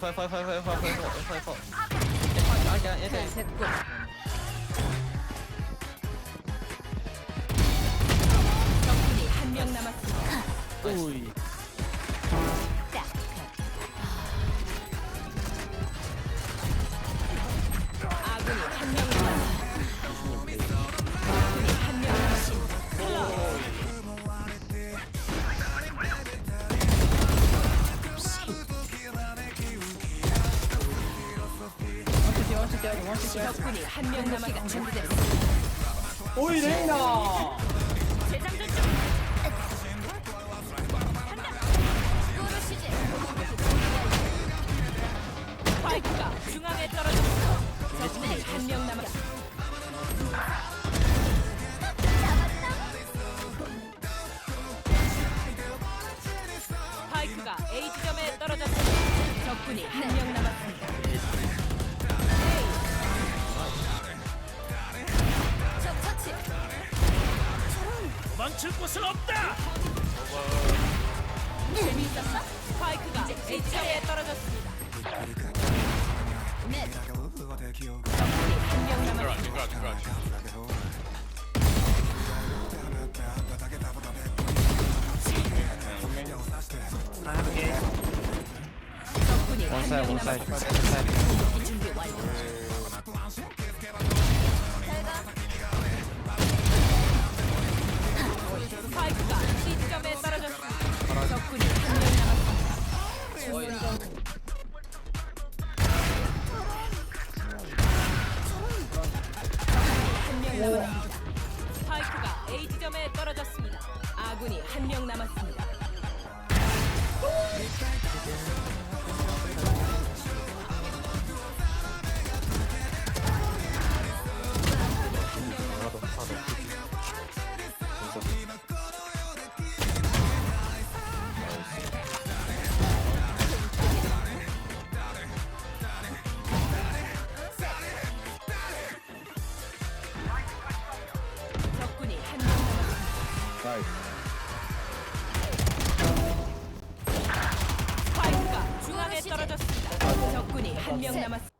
펄펄펄펄펄펄펄펄펄. 됐군. 적군이 한 명 남았습니다. 오이. 아군이 한 명 남았습니다. 아군이 한 명 남았습니다. 적군이 한 명 남았습니다. 준비됐습니다. 오이 레이나. 재장전 중. 스파이크가 중앙에 떨어졌습니다. 적군이 한 명 남았습니다. 스파이크가 A 지점에 떨어졌습니다. 적군이 한 명 남았습니다. 적 처치. 도망칠 곳은 없다. 재미있었어? 스파이크가 A 지점에 떨어졌습니다. 넷. 적군이 한 명 남았습니다. 적군이 한 명 남았습니다. 공격기 준비 완료. 스파이크가 C점에 떨어졌습니다. 적군이 한 명 남았습니다. 한 명 남았습니다. 스파이크가 A 지점에 떨어졌습니다. 아군이 한 명 남았습니다. 적군이 한 명 남았습니다. 스파이크가 중앙에 떨어졌습니다. 적군이 한 명 남았습니다.